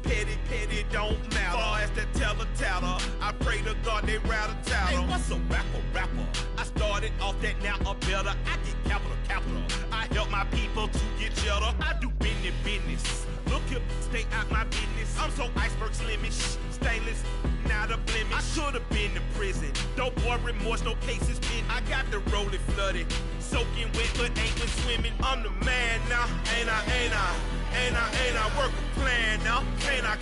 petty don't matter. Far as that teller, I pray to God they rattle tattle. Hey, what's a rapper? I started off that, now a better. I get capital. I help my people to get cheddar. I do business. Look here, stay out my business. I'm so iceberg slimish, stainless, not a blemish. I should've been in prison. Don't boy remorse, no cases pinned. I got the rolling flooded, soaking wet, but ain't been swimming. I'm the man now, ain't I work a plan now. Can't I?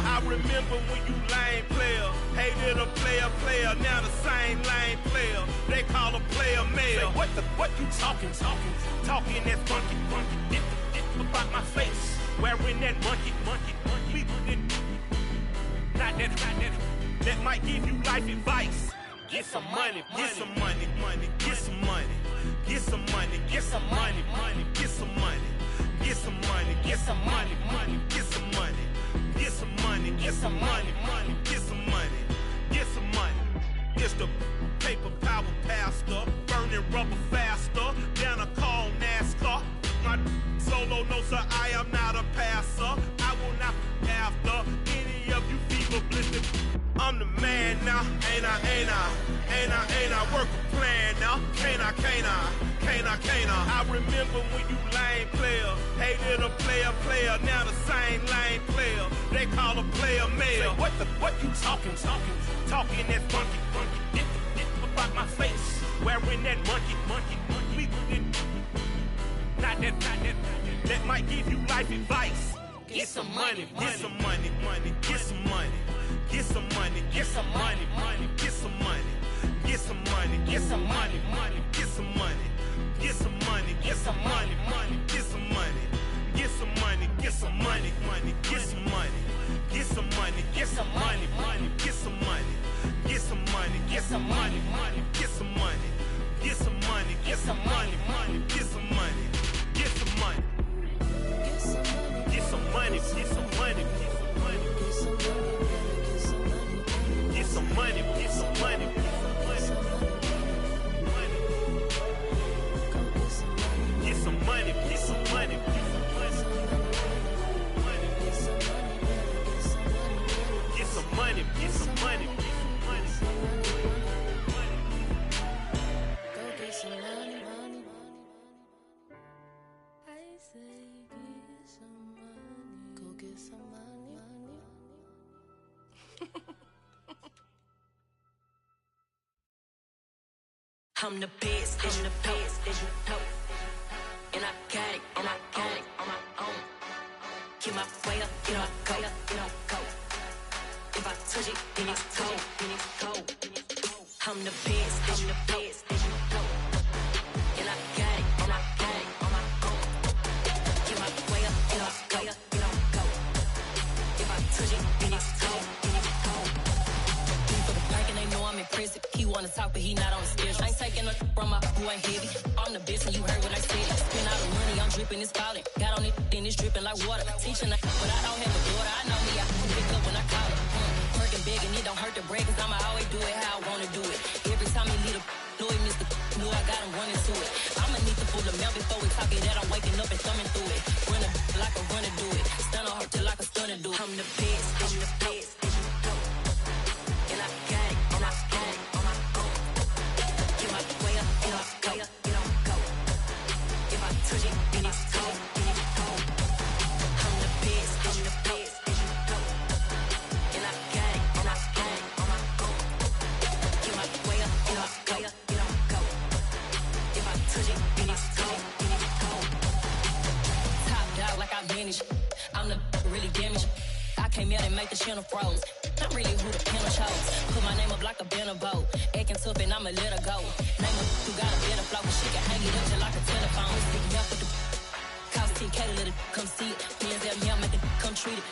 I remember when you lame player, hated a player, now the same lame player. They call a player mayor. Say, what you talking that funky. Dip about my face, wearing that monkey. Not that might give you life advice. Get some money. It's the paper power pastor, burning rubber faster than a call NASCAR. My solo, no sir, I am not a passer. I will not after any of you fever blistered. I'm the man now, ain't I work a plan now. Can't I? I remember when you lame player, hated a player, now the same lame player. They call a player mayor. Say, what you talking that funky. Dip about my face, wearing that monkey. Not that might give you life advice. Get some money. I'm the best, and you know. And I got it on my own. Get my way up, get my go. If I touch it, then it's cold. I'm the best, and you know. And I got it on my own. Get my way up, get my go. If I touch it, then it's cold. For the park and they know I'm impressive. He wanna talk, but he not on the schedule. I ain't taking no from my who ain't heavy. I'm the best and you heard what I said. Spend all the money, I'm dripping, it's falling. Got on it, then it's dripping like water. Teaching her, but I don't have a daughter. I know me, I can pick up when I call her. Working big and it don't hurt the break, cause I'ma always do it how I wanna do it. Every time he lead a know he missed the know I got him running to it. I'ma need to pull the mail before we talk it that I'm waking up and thumbing through it. Run a like a runner do it. Stun on her till like a stunner do it. I'm the best, and I got it on my own. Get my way up, get my go. If I touch it, then it's cold. I'm the best, and I got it on my own. Get my way up, get my go. If I touch it, then it's cold. Top dog like I vanished. I'm the really damaged. I came out and make the channel froze. I'm really who the panel chose. Put my name up like a banner boat. Acting tough and I'ma let her go. Name her who got a better flow. She can hang it up just like a telephone. Stick me up with the cost 10K to let it come see it. Hands out me, I make it come treat it.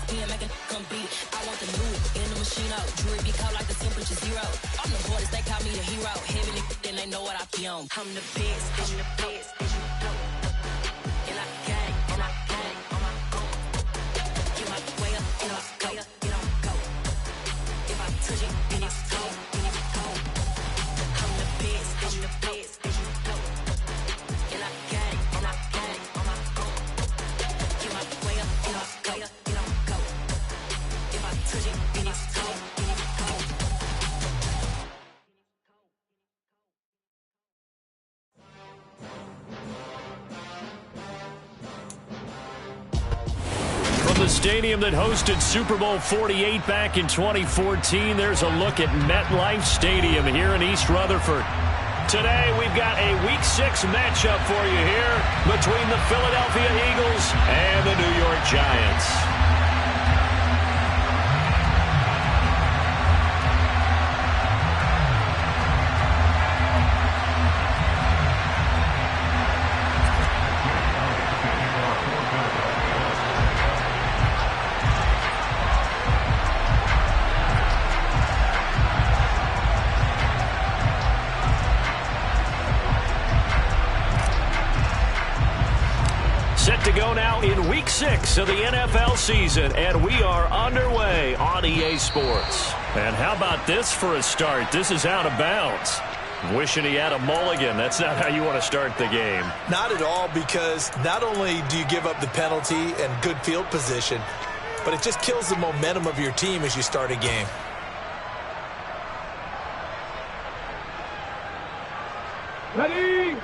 Spin, make it come beat it. I want the new in the machine out. Jewelry be cold like the temperature zero. I'm the boys, they call me the hero. Heavy nigga, then they know what I be on. I'm the best, and you know. And I got it on my own. Get my way up, get my go. If I touch it, then it's cold. I'm the best, and you know. And I got it on my own. Get my way up, get my go. The stadium that hosted Super Bowl 48 back in 2014. There's a look at MetLife Stadium here in East Rutherford. Today we've got a Week 6 matchup for you here between the Philadelphia Eagles and the New York Giants. Set to go now in Week 6 of the NFL season, and we are underway on EA Sports. And how about this for a start? This is out of bounds. Wishing he had a mulligan. That's not how you want to start the game. Not at all, because not only do you give up the penalty and good field position, but it just kills the momentum of your team as you start a game. Ready?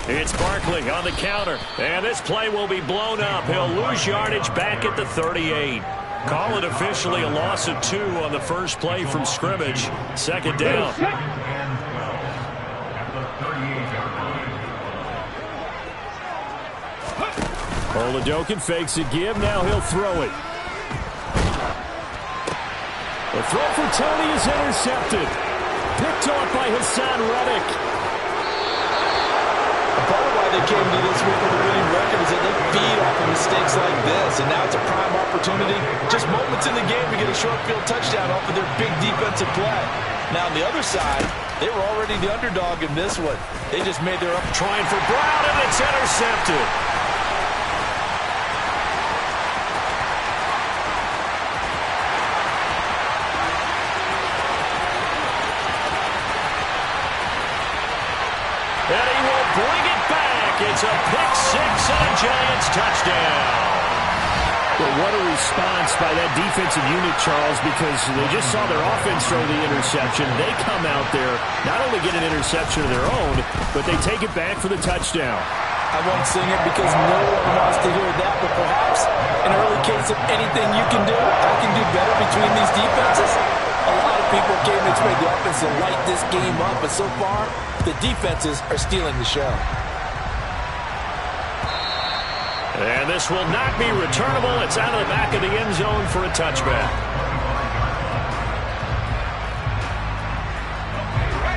It's Barkley on the counter, and this play will be blown up. He'll lose yardage back at the 38. Call it officially a loss of 2 on the first play from scrimmage. Second down. Oladokin fakes a give. Now he'll throw it. The throw for Tony is intercepted. Picked off by Hassan Reddick. Part of why they came to this week with a winning record is that they feed off of mistakes like this, and now it's a prime opportunity. Just moments in the game to get a short field touchdown off of their big defensive play. Now on the other side, they were already the underdog in this one. They just made their up. Trying for Brown, and it's intercepted. And he will bring it back. It's a pick 6 and a Giants touchdown. Well, what a response by that defensive unit, Charles, because they just saw their offense throw the interception. They come out there, not only get an interception of their own, but they take it back for the touchdown. I won't sing it because no one wants to hear that, but perhaps an early case of anything you can do, I can do better between these defenses. A lot of people came to expect the offense to light this game up, but so far, the defenses are stealing the show. And this will not be returnable. It's out of the back of the end zone for a touchback.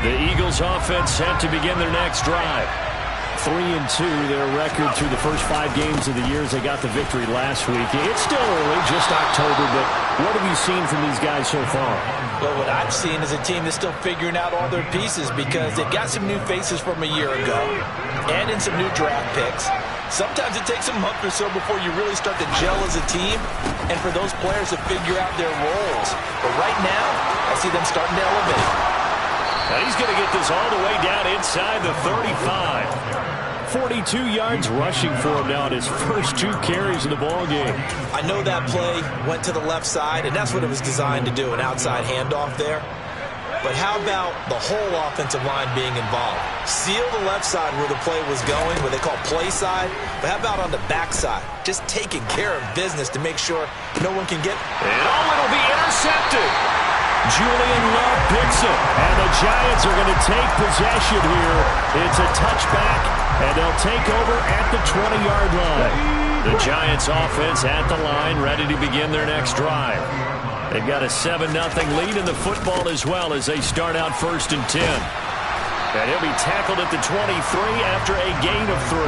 The Eagles offense set to begin their next drive. 3-2, their record through the first 5 games of the year as they got the victory last week. It's still early, just October, but what have you seen from these guys so far? Well, what I've seen is a team that's still figuring out all their pieces because they've got some new faces from a year ago, add in some new draft picks. Sometimes it takes a month or so before you really start to gel as a team and for those players to figure out their roles. But right now, I see them starting to elevate. Now he's going to get this all the way down inside the 35. 42 yards rushing for him now in his first 2 carries of the ball game. I know that play went to the left side, and that's what it was designed to do, an outside handoff there. But how about the whole offensive line being involved? Seal the left side where the play was going, what they call play side. But how about on the back side? Just taking care of business to make sure no one can get... And it'll be intercepted. Julian Love picks it, and the Giants are going to take possession here. It's a touchback, and they'll take over at the 20-yard line. The Giants offense at the line, ready to begin their next drive. They've got a 7-0 lead in the football as well as they start out 1st and 10. And he'll be tackled at the 23 after a gain of 3.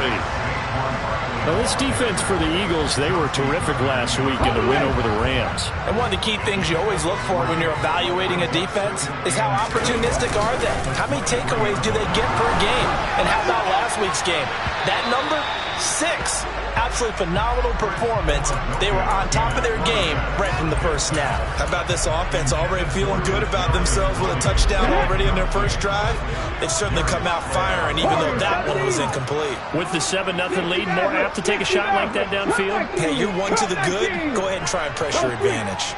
Now, this defense for the Eagles, they were terrific last week in the win over the Rams. And one of the key things you always look for when you're evaluating a defense is how opportunistic are they? How many takeaways do they get per game? And how about last week's game? That number, 6. Absolutely phenomenal performance. They were on top of their game right from the first snap. How about this offense already feeling good about themselves with a touchdown already in their first drive? They've certainly come out firing, even though that one was incomplete. With the 7-0 lead, more apt to take a shot like that downfield? Hey, you're one to the good. Go ahead and try and press your advantage.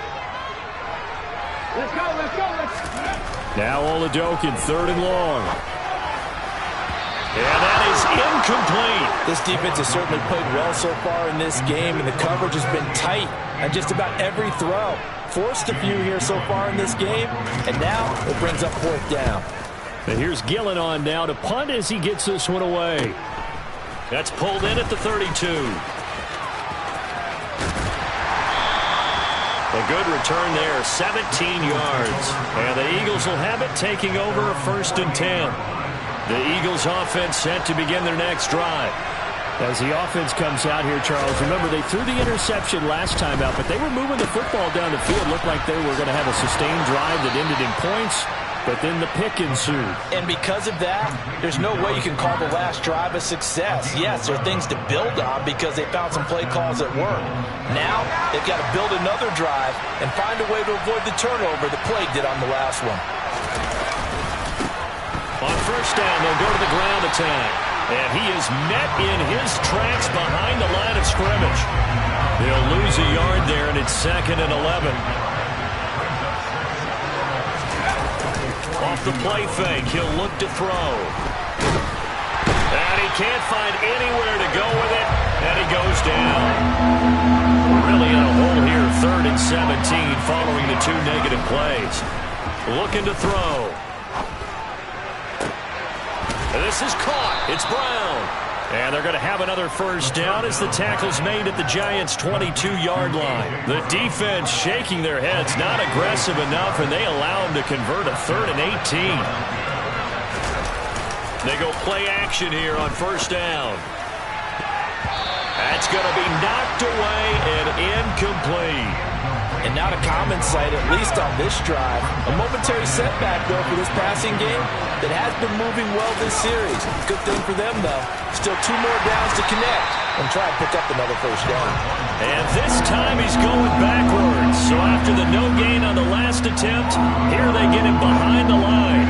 Let's go, let's go, let's go. Now Oladokin, 3rd and long. And that is incomplete. This defense has certainly played well so far in this game, and the coverage has been tight on just about every throw. Forced a few here so far in this game, and now it brings up 4th down. And here's Gillen on now to punt as he gets this one away. That's pulled in at the 32. A good return there, 17 yards. And the Eagles will have it, taking over a 1st and 10. The Eagles offense set to begin their next drive. As the offense comes out here, Charles, remember they threw the interception last time out, but they were moving the football down the field. Looked like they were going to have a sustained drive that ended in points, but then the pick ensued. And because of that, there's no way you can call the last drive a success. Yes, there are things to build on because they found some play calls that work. Now, they've got to build another drive and find a way to avoid the turnover that plagued it on the last one. On 1st down, they'll go to the ground attack. And he is met in his tracks behind the line of scrimmage. They'll lose a yard there, and it's 2nd and 11. Off the play fake, he'll look to throw. And he can't find anywhere to go with it, and he goes down. Really in a hole here, 3rd and 17 following the 2 negative plays. Looking to throw. And this is caught. It's Brown. And they're going to have another 1st down as the tackle's made at the Giants' 22-yard line. The defense shaking their heads, not aggressive enough, and they allow them to convert a 3rd and 18. They go play action here on 1st down. That's going to be knocked away and incomplete. And not a common sight, at least on this drive. A momentary setback, though, for this passing game that has been moving well this series. Good thing for them, though. Still 2 more downs to connect and try and pick up another 1st down. And this time he's going backwards. So after the no gain on the last attempt, here they get him behind the line.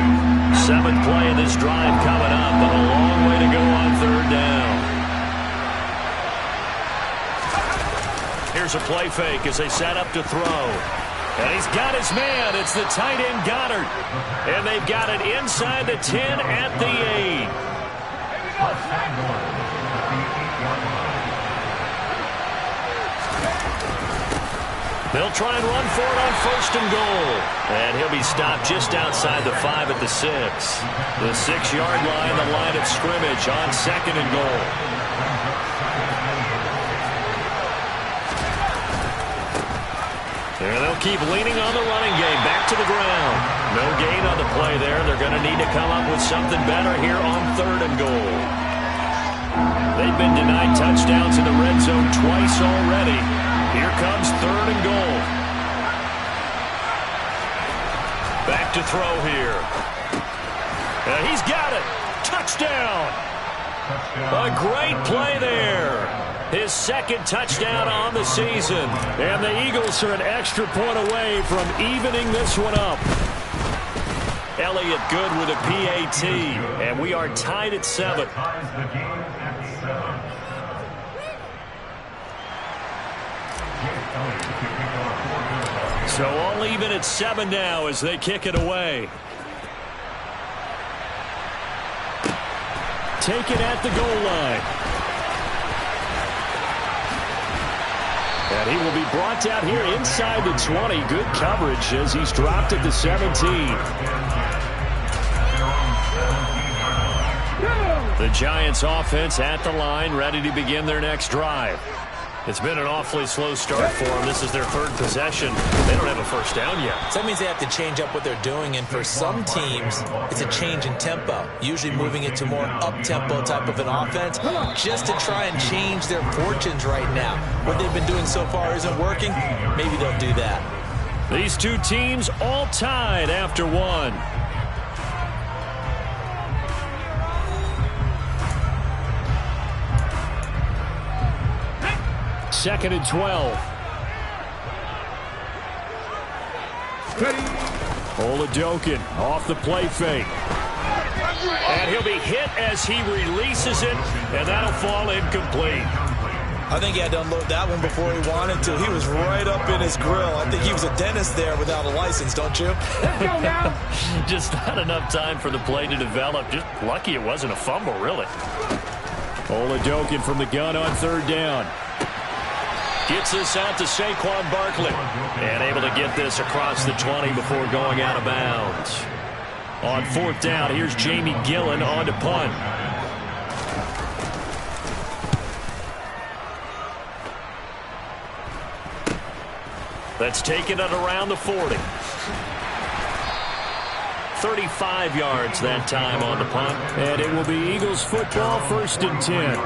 7th play of this drive coming up, but a long way to go on 3rd down. Here's a play fake as they set up to throw. And he's got his man. It's the tight end Goddard. And they've got it inside the 10 at the 8. They'll try and run for it on 1st and goal. And he'll be stopped just outside the 5 at the 6. The 6-yard line, the line of scrimmage on 2nd and goal. And they'll keep leaning on the running game. Back to the ground. No gain on the play there. They're going to need to come up with something better here on 3rd and goal. They've been denied touchdowns in the red zone twice already. Here comes 3rd and goal. Back to throw here. And he's got it. Touchdown. A great play there. His 2nd touchdown on the season. And the Eagles are an extra point away from evening this one up. Elliott good with a PAT. And we are tied at 7. So all even at 7 now as they kick it away. Take it at the goal line. And he will be brought down here inside the 20. Good coverage as he's dropped at the 17. The Giants offense at the line, ready to begin their next drive. It's been an awfully slow start for them. This is their 3rd possession. They don't have a 1st down yet. So that means they have to change up what they're doing, and for some teams, it's a change in tempo, usually moving it to more up-tempo type of an offense, just to try and change their fortunes right now. What they've been doing so far isn't working. Maybe they'll do that. These two teams all tied after 1. 2nd and 12. Oladokin off the play fake. And he'll be hit as he releases it, and that'll fall incomplete. I think he had to unload that one before he wanted to. He was right up in his grill. I think he was a dentist there without a license, don't you? Let's go now. Just not enough time for the play to develop. Just lucky it wasn't a fumble, really. Oladokin from the gun on 3rd down. Gets this out to Saquon Barkley. And able to get this across the 20 before going out of bounds. On 4th down, here's Jamie Gillen on to punt. That's taken it around the 40. 35 yards that time on the punt. And it will be Eagles football, 1st and 10.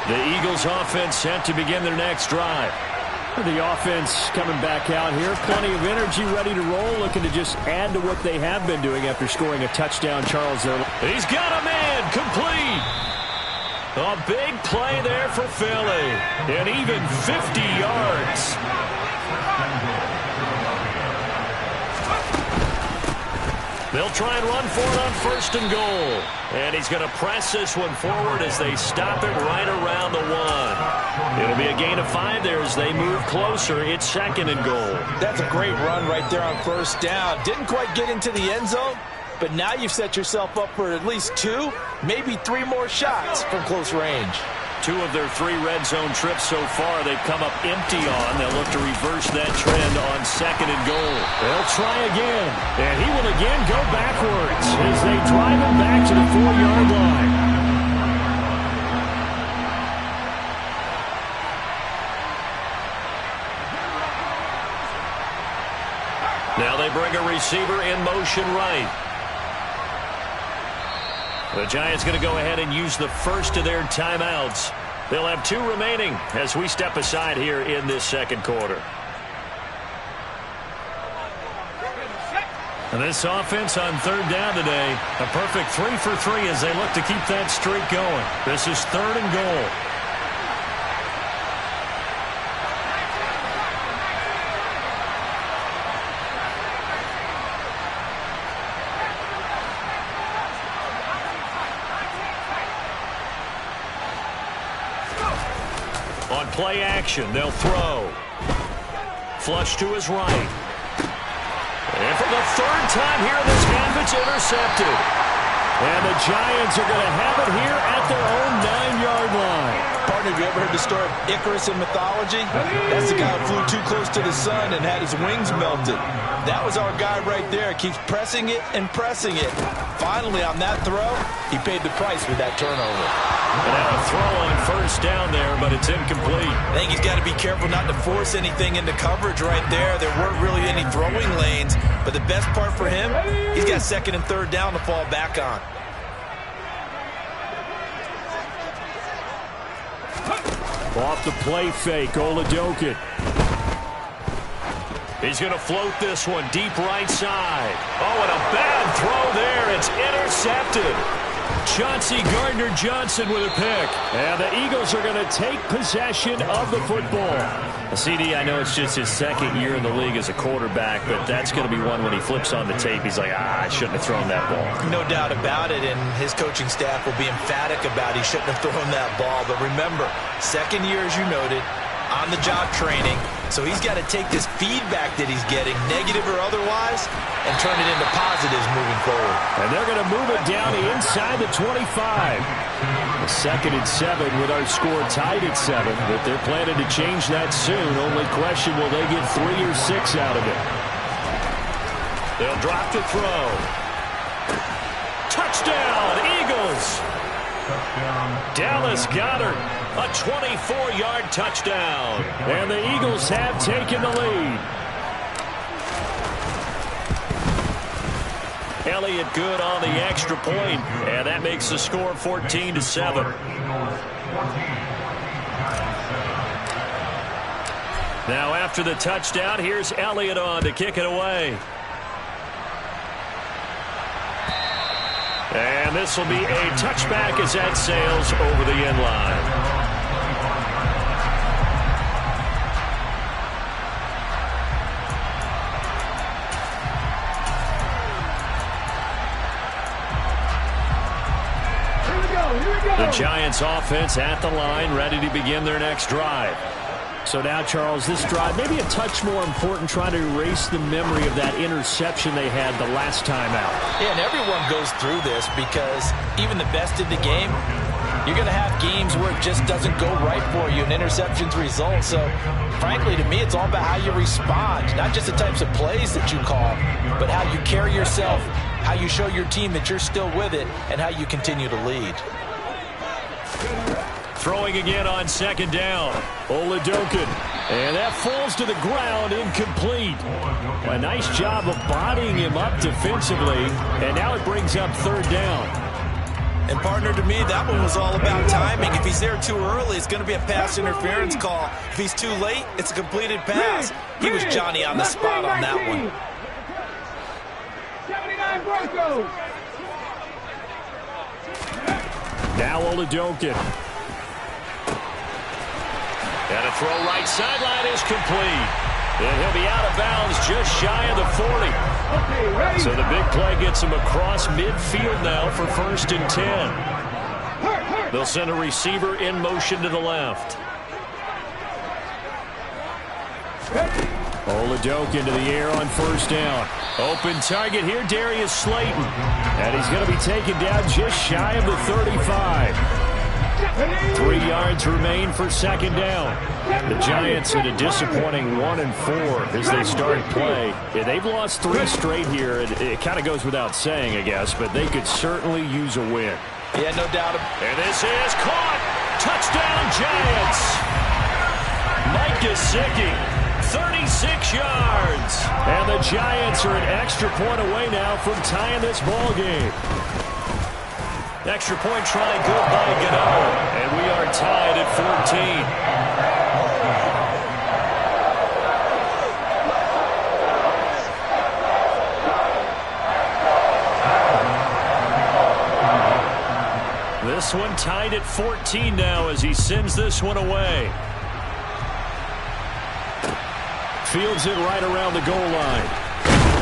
The Eagles offense set to begin their next drive. The offense coming back out here. Plenty of energy, ready to roll, looking to just add to what they have been doing after scoring a touchdown, Charles. He's got a man, complete. A big play there for Philly. And even 50 yards. They'll try and run for it on 1st and goal. And he's going to press this one forward as they stop it right around the 1. It'll be a gain of 5 there as they move closer. It's 2nd and goal. That's a great run right there on 1st down. Didn't quite get into the end zone, but now you've set yourself up for at least 2, maybe 3 more shots from close range. 2 of their 3 red zone trips so far they've come up empty on. They'll look to reverse that trend on 2nd and goal. They'll try again, and he will again go backwards as they drive him back to the 4-yard line. Now they bring a receiver in motion right. The Giants going to go ahead and use the first of their timeouts. They'll have 2 remaining as we step aside here in this 2nd quarter. And this offense on 3rd down today, a perfect 3 for 3 as they look to keep that streak going. This is 3rd and goal. On play action, they'll throw. Flush to his right. And for the 3rd time here in this half, it's intercepted. And the Giants are going to have it here at their own 9-yard line. Partner, have you ever heard the story of Icarus in mythology? That's the guy who flew too close to the sun and had his wings melted. That was our guy right there. Keeps pressing it and pressing it. Finally, on that throw, he paid the price with that turnover. And now a throw on 1st down there, but it's incomplete. I think he's got to be careful not to force anything into coverage right there. There weren't really any throwing lanes, but the best part for him, he's got 2nd and 3rd down to fall back on. Off the play fake, Oladokin. He's going to float this one deep right side. Oh, and a bad throw there. It's intercepted. Chauncey Gardner-Johnson with a pick. And the Eagles are going to take possession of the football. CD, I know it's just his 2nd year in the league as a quarterback, but that's going to be one when he flips on the tape. He's like, I shouldn't have thrown that ball. No doubt about it, and his coaching staff will be emphatic about he shouldn't have thrown that ball. But remember, 2nd year, as you noted, on-the-job training. So he's got to take this feedback that he's getting, negative or otherwise, and turn it into positives moving forward. And they're going to move it down inside the 25. The 2nd and 7 with our score tied at 7, but they're planning to change that soon. Only question, will they get 3 or 6 out of it? They'll drop to throw. Touchdown, Eagles! Dallas Goedert, a 24-yard touchdown. And the Eagles have taken the lead. Elliott good on the extra point, and that makes the score 14-7. Now after the touchdown, here's Elliott on to kick it away. And this will be a touchback as that sails over the end line. The Giants offense at the line, ready to begin their next drive. So now, Charles, this drive maybe a touch more important, trying to erase the memory of that interception they had the last time out. Yeah, and everyone goes through this because even the best in the game, you're going to have games where it just doesn't go right for you and interceptions result. So, frankly, to me, it's all about how you respond, not just the types of plays that you call, but how you carry yourself, how you show your team that you're still with it, and how you continue to lead. Throwing again on second down. Oladokin. And that falls to the ground, incomplete. A nice job of bodying him up defensively. And now it brings up third down. And, partner, to me, that one was all about timing. If he's there too early, it's going to be a pass interference call. If he's too late, it's a completed pass. He was Johnny on the spot on that one. 79 Broncos. Now Oladokin. And a throw right sideline is complete. And he'll be out of bounds just shy of the 40. So the big play gets him across midfield now for 1st and 10. They'll send a receiver in motion to the left. Oladokin to the air on 1st down. Open target here, Darius Slayton. And he's going to be taken down just shy of the 35. 3 yards remain for 2nd down. The Giants at a disappointing 1-4 as they start play. Yeah, they've lost 3 straight here. It kind of goes without saying, I guess, but they could certainly use a win. Yeah, no doubt. And this is caught. Touchdown, Giants. Mike Gesicki, 36 yards. And the Giants are an extra point away now from tying this ball game. Extra point try good by Gano. And we are tied at 14. This one tied at 14 now as he sends this one away. Fields it right around the goal line.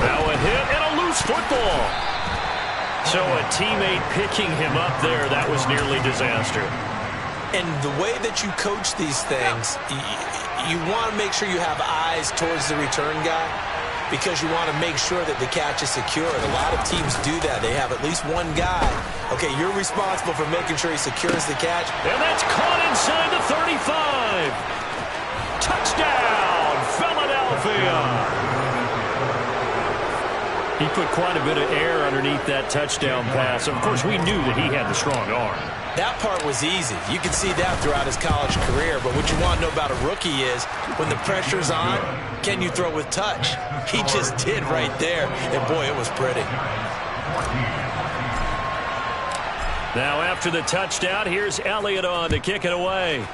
Now a hit and a loose football. So a teammate picking him up there, that was nearly disaster. And the way that you coach these things, you want to make sure you have eyes towards the return guy because you want to make sure that the catch is secured. A lot of teams do that. They have at least one guy. Okay, you're responsible for making sure he secures the catch. And that's caught inside the 35. Touchdown, Philadelphia. He put quite a bit of air underneath that touchdown pass. Of course, we knew that he had the strong arm. That part was easy. You can see that throughout his college career. But what you want to know about a rookie is when the pressure's on, can you throw with touch? He just did right there. And, boy, it was pretty. Now, after the touchdown, here's Elliott on to kick it away.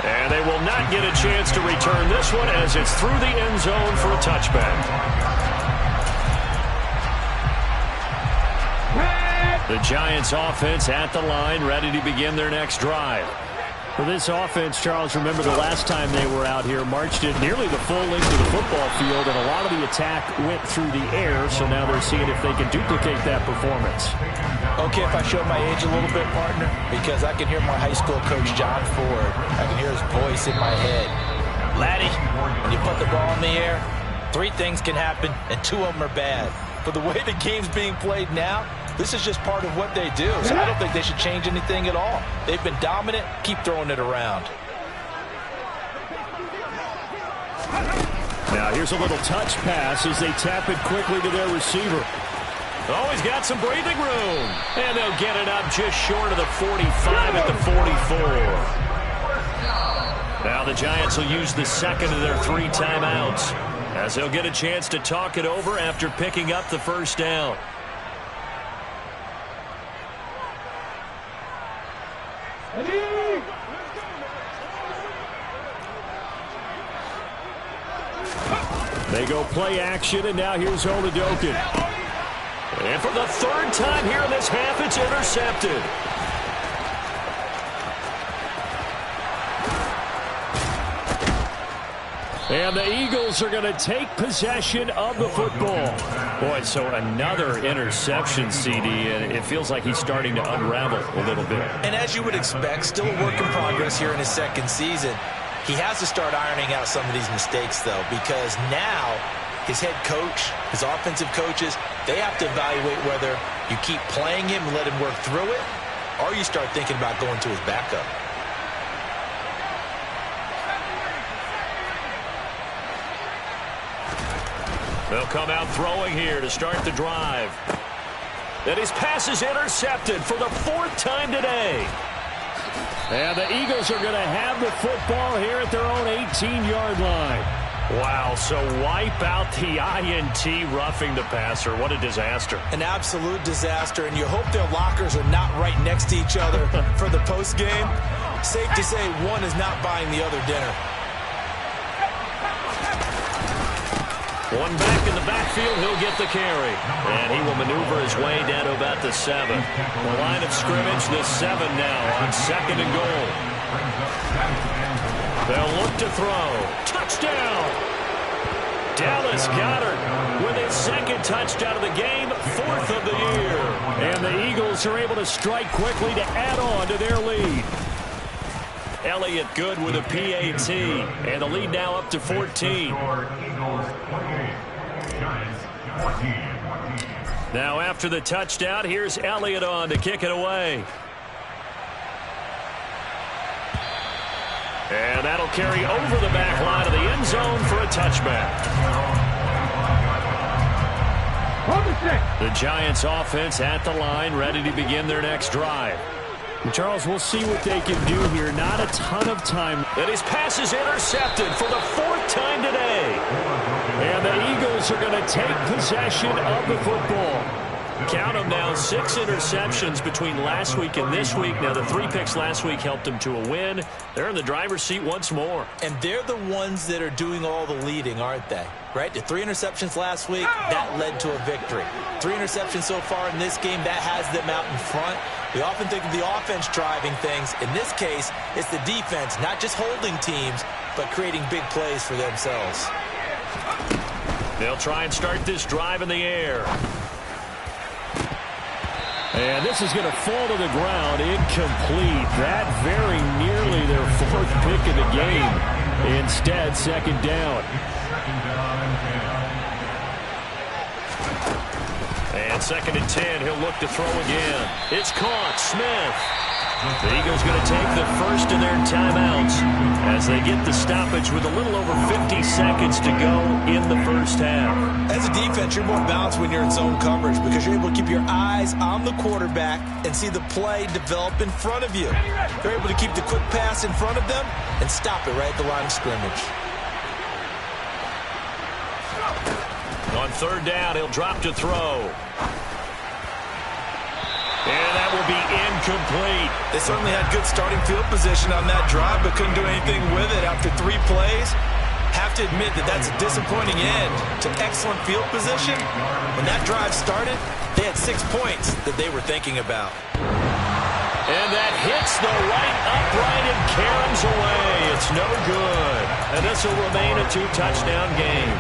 And they will not get a chance to return this one as it's through the end zone for a touchback. The Giants offense at the line, ready to begin their next drive. For this offense, Charles, remember the last time they were out here, marched it nearly the full length of the football field, and a lot of the attack went through the air, so now they're seeing if they can duplicate that performance. Okay, if I show my age a little bit, partner, because I can hear my high school coach, John Ford. I can hear his voice in my head. Laddie, when you put the ball in the air, 3 things can happen, and 2 of them are bad. But the way the game's being played now, this is just part of what they do. So I don't think they should change anything at all. They've been dominant. Keep throwing it around. Now here's a little touch pass as they tap it quickly to their receiver. Oh, he's got some breathing room. And they'll get it up just short of the 45 at the 44. Now the Giants will use the second of their 3 timeouts as they'll get a chance to talk it over after picking up the 1st down. They go play action, and now here's Oladokin. And for the third time here in this half, it's intercepted. And the Eagles are going to take possession of the football. Boy, so another interception, CD, and it feels like he's starting to unravel a little bit. And as you would expect, still a work in progress here in his second season. He has to start ironing out some of these mistakes, though, because now his head coach, his offensive coaches, they have to evaluate whether you keep playing him and let him work through it, or you start thinking about going to his backup. They'll come out throwing here to start the drive. And his pass is intercepted for the fourth time today. And the Eagles are going to have the football here at their own 18-yard line. Wow, so wipe out the INT roughing the passer. What a disaster. An absolute disaster, and you hope their lockers are not right next to each other for the postgame. Safe to say one is not buying the other dinner. One back in the backfield, he'll get the carry. And he will maneuver his way down to about the 7. The line of scrimmage, the 7 now on 2nd and goal. They'll look to throw. Touchdown! Dallas Goedert with his second touchdown of the game, 4th of the year. And the Eagles are able to strike quickly to add on to their lead. Elliott good with a PAT, and the lead now up to 14. Now after the touchdown, here's Elliott on to kick it away. And that'll carry over the back line of the end zone for a touchback. The Giants offense at the line, ready to begin their next drive. Charles, we'll see what they can do here. Not a ton of time. And his pass is intercepted for the 4th time today. And the Eagles are going to take possession of the football. Count them now, 6 interceptions between last week and this week. Now, the 3 picks last week helped them to a win. They're in the driver's seat once more. And they're the ones that are doing all the leading, aren't they? Right? The 3 interceptions last week, that led to a victory. 3 interceptions so far in this game, that has them out in front. We often think of the offense driving things. In this case, it's the defense, not just holding teams, but creating big plays for themselves. They'll try and start this drive in the air. And this is going to fall to the ground, incomplete. That very nearly their 4th pick of the game. Instead, 2nd down. And 2nd and 10, he'll look to throw again. It's caught, Smith. The Eagles going to take the first of their timeouts as they get the stoppage with a little over 50 seconds to go in the first half. As a defense, you're more balanced when you're in zone coverage because you're able to keep your eyes on the quarterback and see the play develop in front of you. You're able to keep the quick pass in front of them and stop it right at the line of scrimmage. On 3rd down, he'll drop to throw. And that will be incomplete. They certainly had good starting field position on that drive, but couldn't do anything with it after 3 plays. Have to admit that that's a disappointing end to excellent field position. When that drive started, they had 6 points that they were thinking about. And that hits the right upright and caroms away. It's no good. And this will remain a 2-touchdown game.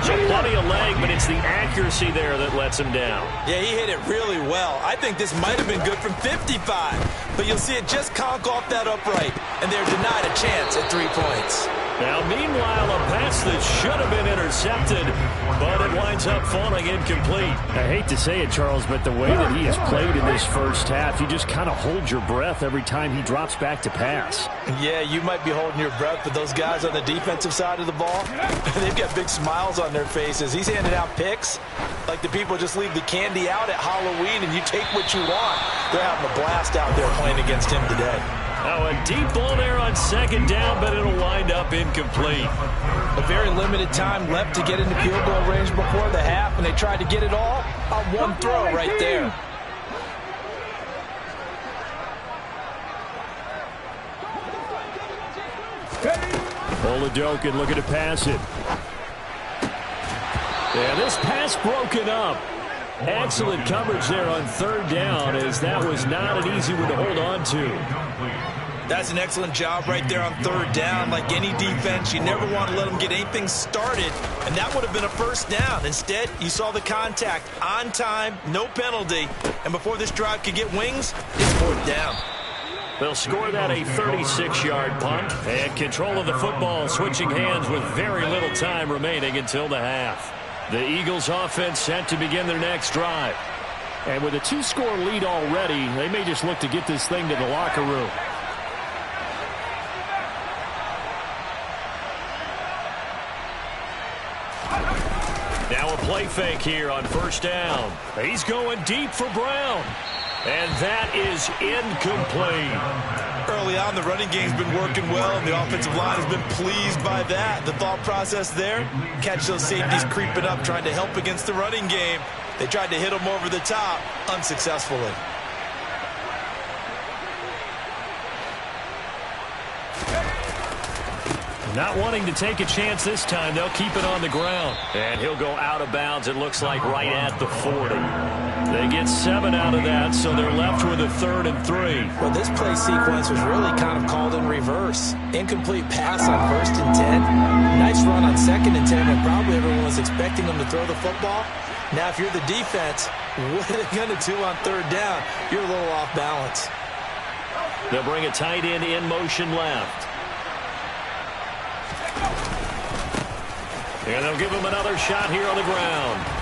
So plenty of leg, but it's the accuracy there that lets him down. Yeah, he hit it really well. I think this might have been good from 55. But you'll see it just conk off that upright, and they're denied a chance at 3 points. Now, meanwhile, a pass that should have been intercepted, but it winds up falling incomplete. I hate to say it, Charles, but the way that he has played in this first half, you just kind of hold your breath every time he drops back to pass. Yeah, you might be holding your breath, but those guys on the defensive side of the ball, they've got big smiles on their faces. He's handing out picks like the people just leave the candy out at Halloween and you take what you want. They're having a blast out there playing against him today. Now a deep ball there on 2nd down, but it'll wind up incomplete. A very limited time left to get into field goal range before the half, and they tried to get it all on one throw right there. Oladokin looking to pass it. And this pass broken up. Excellent coverage there on third down, as that was not an easy one to hold on to. That's an excellent job right there on third down. Like any defense, you never want to let them get anything started, and that would have been a first down. Instead, you saw the contact on time, no penalty, and before this drive could get wings, it's fourth down. They'll score that a 36-yard punt, and control of the football switching hands with very little time remaining until the half. The Eagles offense set to begin their next drive. And with a 2-score lead already, they may just look to get this thing to the locker room. Now a play fake here on first down. He's going deep for Brown. And that is incomplete. Early on, the running game's been working well, and the offensive line has been pleased by that. The thought process there, catch those safeties creeping up, trying to help against the running game. They tried to hit them over the top, unsuccessfully. Not wanting to take a chance this time, they'll keep it on the ground. And he'll go out of bounds, it looks like, right at the 40. They get 7 out of that, so they're left with a 3rd and 3. Well, this play sequence was really kind of called in reverse. Incomplete pass on 1st and 10. Nice run on 2nd and 10 when probably everyone was expecting them to throw the football. Now, if you're the defense, what are they going to do on 3rd down? You're a little off balance. They'll bring a tight end in motion left. And they'll give him another shot here on the ground.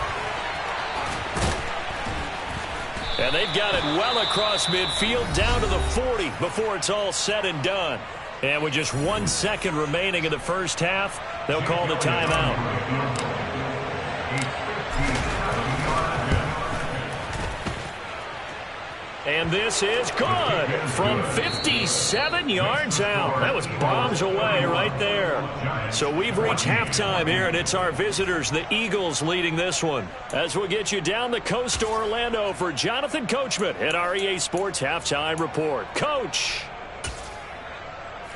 And they've got it well across midfield down to the 40 before it's all said and done. And with just 1 second remaining in the first half, they'll call the timeout. And this is good from 57 yards out. That was bombs away right there. So we've reached halftime here, and it's our visitors, the Eagles, leading this one. As we'll get you down the coast to Orlando for Jonathan Coachman at our EA Sports Halftime Report. Coach.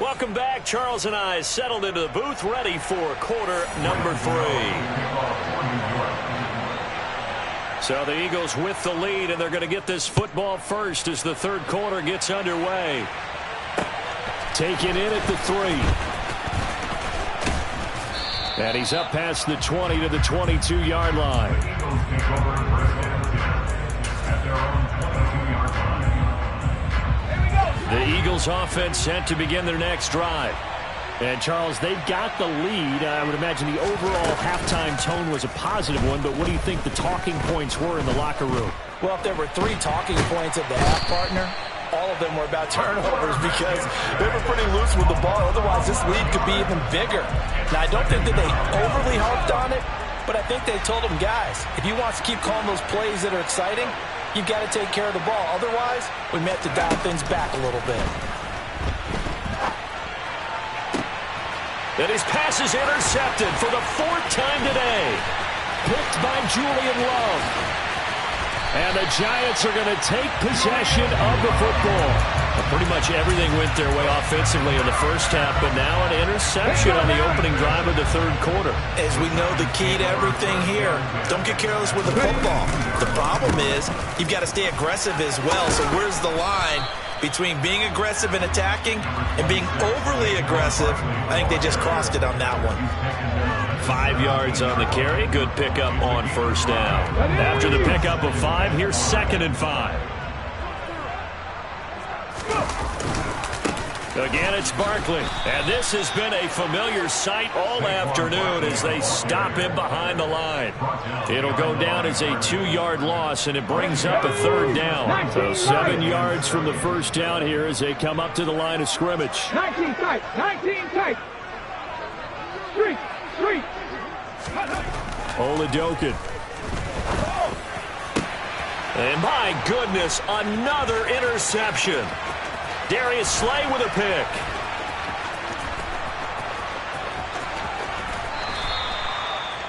Welcome back. Charles and I settled into the booth, ready for quarter number 3. So the Eagles with the lead, and they're going to get this football first as the third quarter gets underway. Taken in at the 3. And he's up past the 20 to the 22-yard line. The Eagles offense set to begin their next drive. And, Charles, they've got the lead. I would imagine the overall halftime tone was a positive one, but what do you think the talking points were in the locker room? Well, if there were 3 talking points at the half, partner, all of them were about turnovers because they were pretty loose with the ball. Otherwise, this lead could be even bigger. Now, I don't think that they overly harped on it, but I think they told them, guys, if you want to keep calling those plays that are exciting, you've got to take care of the ball. Otherwise, we may have to dial things back a little bit. And his pass is intercepted for the 4th time today. Picked by Julian Love. And the Giants are going to take possession of the football. Pretty much everything went their way offensively in the first half, but now an interception on the opening drive of the third quarter. As we know, the key to everything here, don't get careless with the football. The problem is you've got to stay aggressive as well. So where's the line between being aggressive and attacking and being overly aggressive? I think they just crossed it on that one. 5 yards on the carry. Good pickup on first down. After the pickup of 5, here's 2nd and 5. Again, it's Barkley. And this has been a familiar sight all afternoon as they stop him behind the line. It'll go down as a 2-yard loss, and it brings up a 3rd down. So 7 yards from the first down here as they come up to the line of scrimmage. 19 tight. 19 tight. Street. Oladokin. And my goodness, another interception. Darius Slay with a pick.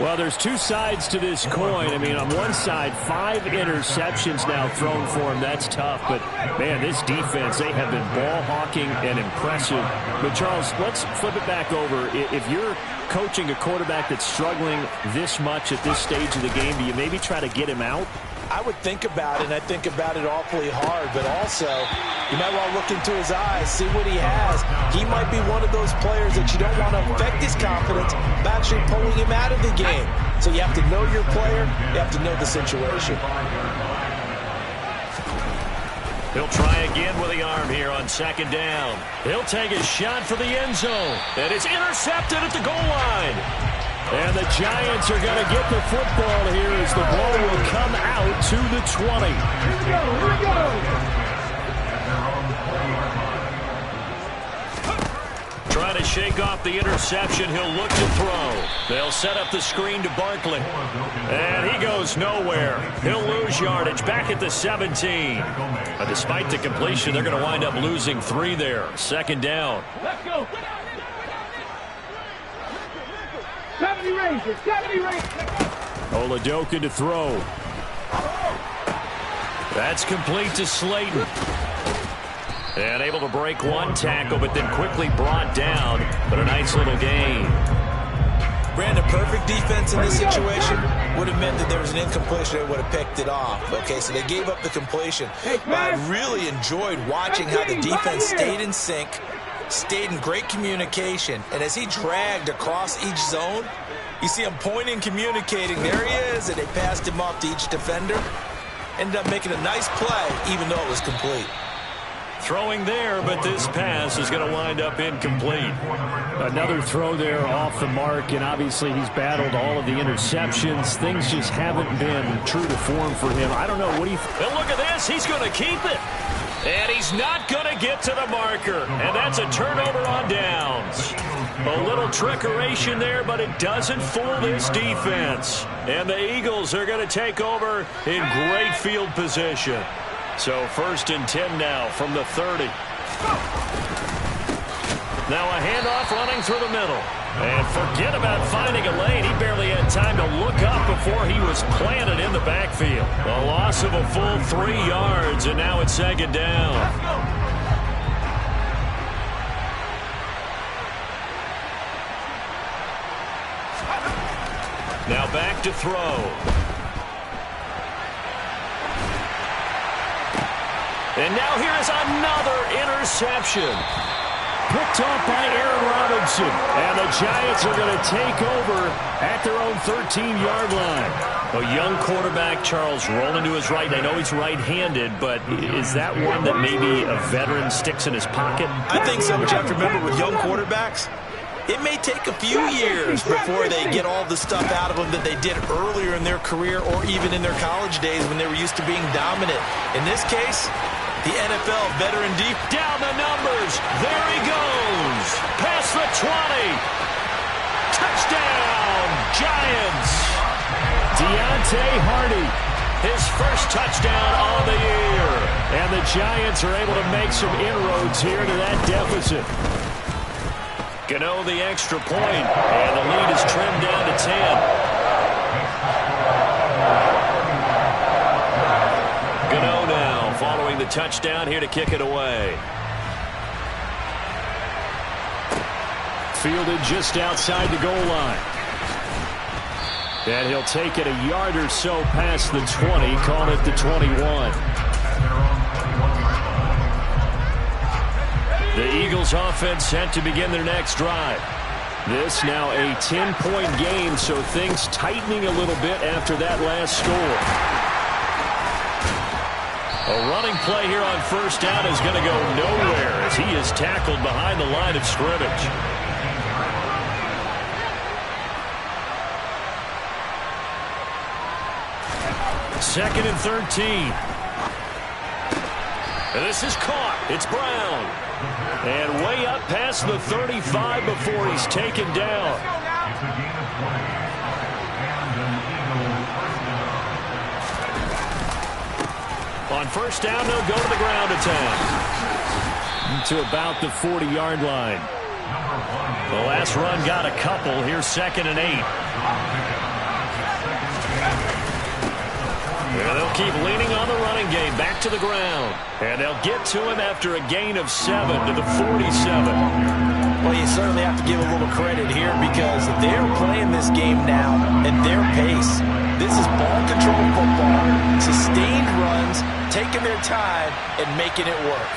Well, there's two sides to this coin. I mean, on one side, 5 interceptions now thrown for him. That's tough. But, man, this defense, they have been ball hawking and impressive. But, Charles, let's flip it back over. If you're coaching a quarterback that's struggling this much at this stage of the game, do you maybe try to get him out? I would think about it, and I think about it awfully hard, but also you might want to look into his eyes, see what he has. He might be one of those players that you don't want to affect his confidence by actually pulling him out of the game. So you have to know your player, you have to know the situation. He'll try again with the arm here on second down. He'll take a shot for the end zone, and it's intercepted at the goal line. And the Giants are going to get the football here as the ball will come out to the 20. Here we go. Trying to shake off the interception. He'll look to throw. They'll set up the screen to Barkley. And he goes nowhere. He'll lose yardage back at the 17. But despite the completion, they're going to wind up losing 3 there. Second down. Let's go. 70 Rangers, 70 Rangers. Oladoka to throw. That's complete to Slayton. And able to break one tackle, but then quickly brought down. But a nice little gain. Brandon, perfect defense in this situation would have meant that there was an incompletion. They would have picked it off. Okay, so they gave up the completion. But I really enjoyed watching how the defense stayed in sync, stayed in great communication, and as he dragged across each zone, you see him pointing, communicating. There he is, and they passed him off to each defender. Ended up making a nice play, even though it was complete. Throwing there, but this pass is going to wind up incomplete. Another throw there off the mark, and obviously he's battled all of the interceptions. Things just haven't been true to form for him. I don't know. What do you think? And look at this. He's going to keep it. And he's not going to get to the marker. And that's a turnover on downs. A little trickeration there, but it doesn't fool this defense. And the Eagles are going to take over in great field position. So 1st and 10 now from the 30. Now a handoff running through the middle. And forget about finding a lane. He barely had time to look up before he was planted in the backfield. A loss of a full 3 yards, and now it's second down. Now back to throw. And now here is another interception. Picked off by Aaron Robinson. And the Giants are going to take over at their own 13-yard line. A young quarterback, Charles, rolling to his right. I know he's right-handed, but is that one that maybe a veteran sticks in his pocket? I think so, but you have to remember with young quarterbacks, it may take a few years before they get all the stuff out of them that they did earlier in their career or even in their college days when they were used to being dominant. In this case, the NFL veteran deep. Down the numbers. There he goes. Past the 20. Touchdown, Giants. Deontay Hardy. His first touchdown on the year. And the Giants are able to make some inroads here to that deficit. Gano the extra point. And the lead is trimmed down to 10. Gano now following the touchdown here to kick it away. Fielded just outside the goal line. And he'll take it a yard or so past the 20, calling it the 21. The Eagles offense set to begin their next drive. This now a 10-point game, so things tightening a little bit after that last score. A running play here on first down is going to go nowhere as he is tackled behind the line of scrimmage. Second and 13. And this is caught. It's Brown. And way up past the 35 before he's taken down. On first down, they'll go to the ground attack. To about the 40-yard line. The last run got a couple. Here's 2nd and 8. And they'll keep leaning on the running game. Back to the ground. And they'll get to him after a gain of 7 to the 47. Well, you certainly have to give a little credit here because they're playing this game now at their pace. This is ball control football, sustained runs, taking their time, and making it work.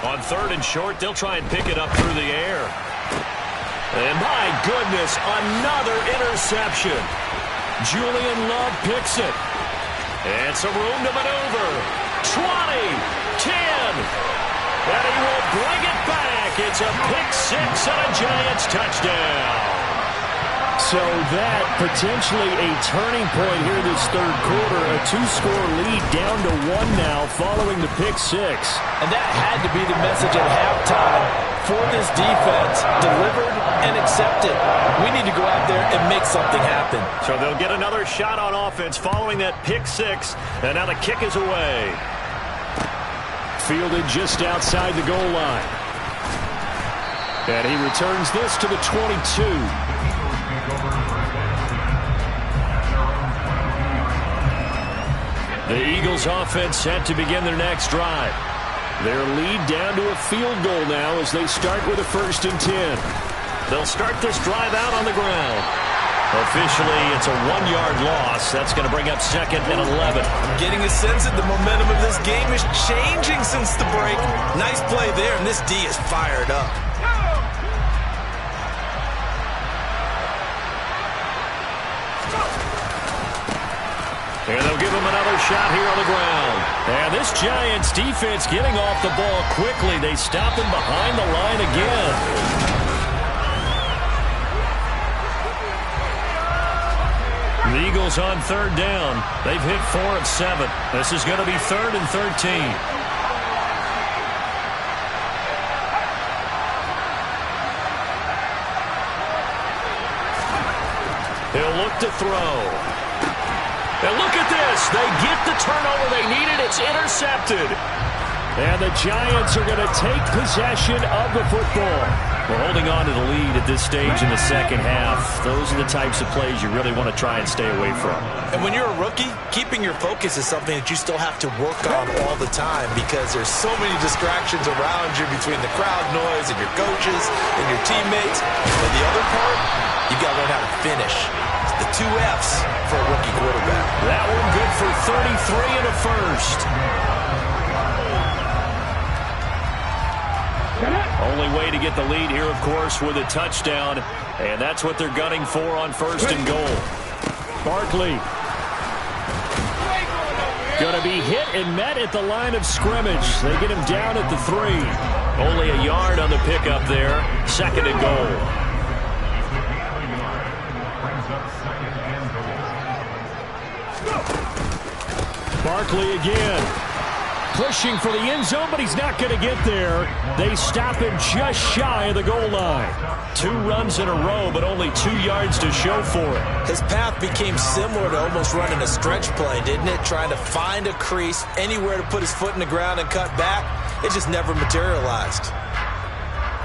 On 3rd and short, they'll try and pick it up through the air. And my goodness, another interception. Julian Love picks it. And some room to maneuver. 20, 10. And he will bring it back. It's a pick 6 and a Giants touchdown. So that potentially a turning point here this 3rd quarter. A 2-score lead down to 1 now following the pick 6. And that had to be the message at halftime for this defense. Delivered and accepted. We need to go out there and make something happen. So they'll get another shot on offense following that pick 6. And now the kick is away. Fielded just outside the goal line. And he returns this to the 22. The Eagles offense set to begin their next drive. Their lead down to a field goal now as they start with a 1st and 10. They'll start this drive out on the ground. Officially, it's a 1-yard loss. That's going to bring up 2nd and 11. I'm getting a sense that the momentum of this game is changing since the break. Nice play there, and this D is fired up. And they'll give him another shot here on the ground. And this Giants defense getting off the ball quickly. They stop him behind the line again. The Eagles on 3rd down. They've hit 4 of 7. This is going to be 3rd and 13. He'll look to throw. And look at this. They get the turnover they needed. It's intercepted. And the Giants are going to take possession of the football. We're holding on to the lead at this stage in the 2nd half. Those are the types of plays you really want to try and stay away from. And when you're a rookie, keeping your focus is something that you still have to work on all the time because there's so many distractions around you between the crowd noise and your coaches and your teammates. And the other part, you got to learn how to finish. The 2 F's for a rookie quarterback. That one good for 33 and a 1st. Only way to get the lead here, of course, with a touchdown. And that's what they're gunning for on 1st and goal. Barkley. Going to be hit and met at the line of scrimmage. They get him down at the 3. Only a yard on the pickup there. 2nd and goal. Barkley again. Pushing for the end zone, but he's not going to get there. They stop him just shy of the goal line. 2 runs in a row, but only 2 yards to show for it. His path became similar to almost running a stretch play, didn't it? Trying to find a crease, anywhere to put his foot in the ground and cut back. It just never materialized.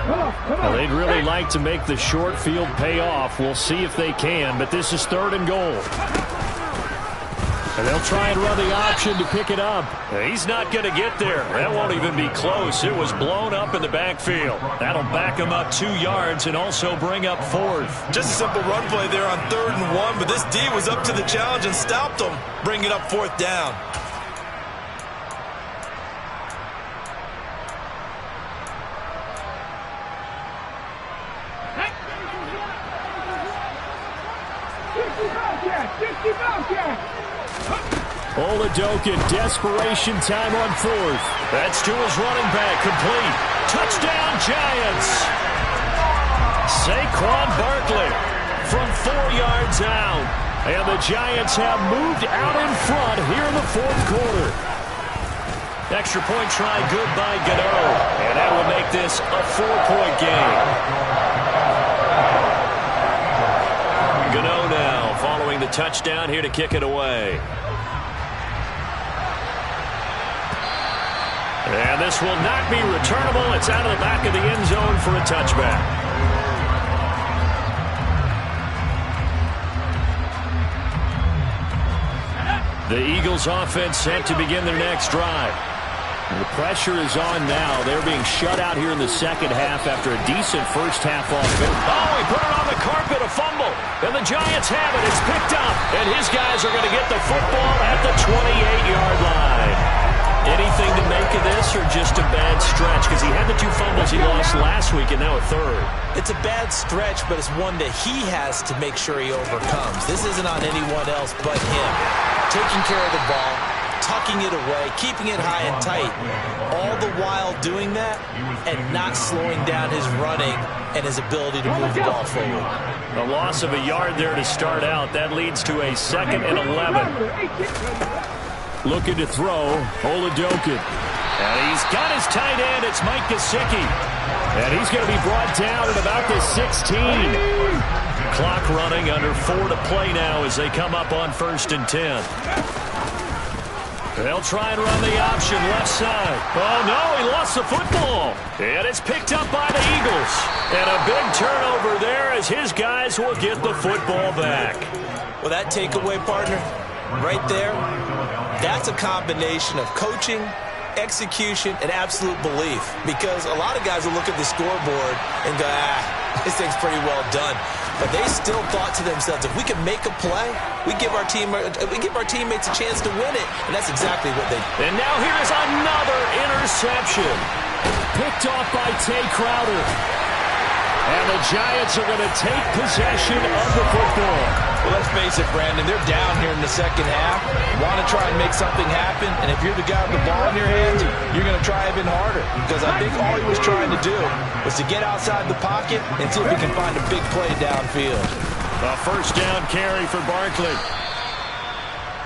Well, they'd really like to make the short field pay off. We'll see if they can, but this is 3rd and goal. And they'll try and run the option to pick it up. He's not going to get there. That won't even be close. It was blown up in the backfield. That'll back him up 2 yards and also bring up 4th. Just a simple run play there on 3rd and 1, but this D was up to the challenge and stopped him, bringing up 4th down. Oladoka, desperation time on 4th. That's to his running back, complete. Touchdown, Giants. Saquon Barkley from 4 yards out. And the Giants have moved out in front here in the 4th quarter. Extra point try good by Gano. And that will make this a 4-point game. Gano now following the touchdown here to kick it away. And this will not be returnable. It's out of the back of the end zone for a touchback. The Eagles offense set to begin their next drive. The pressure is on now. They're being shut out here in the second half after a decent first half offense. Oh, he put it on the carpet, a fumble. And the Giants have it. It's picked up. And his guys are going to get the football at the 28-yard line. Anything to make of this or just a bad stretch? Because he had the 2 fumbles he lost last week and now a third. It's a bad stretch, but it's one that he has to make sure he overcomes. This isn't on anyone else but him. Taking care of the ball, tucking it away, keeping it high and tight, all the while doing that and not slowing down his running and his ability to move the ball forward. A loss of a yard there to start out. That leads to a 2nd and 11. Looking to throw, Oladokin. And he's got his tight end. It's Mike Gesicki. And he's going to be brought down at about the 16. Clock running, under 4 to play now as they come up on 1st and 10. They'll try and run the option left side. Oh, no, he lost the football. And it's picked up by the Eagles. And a big turnover there as his guys will get the football back. Well, that takeaway, partner, right there, that's a combination of coaching, execution, and absolute belief. Because a lot of guys will look at the scoreboard and go, this thing's pretty well done. But they still thought to themselves, if we can make a play, we give our teammates a chance to win it. And that's exactly what they did. And now here's another interception. Picked off by Tay Crowder. And the Giants are going to take possession of the football. Well, let's face it, Brandon, they're down here in the second half. Want to try and make something happen, and if you're the guy with the ball in your hands, you're going to try even harder. Because I think all he was trying to do was to get outside the pocket and see if he can find a big play downfield. A first down carry for Barkley.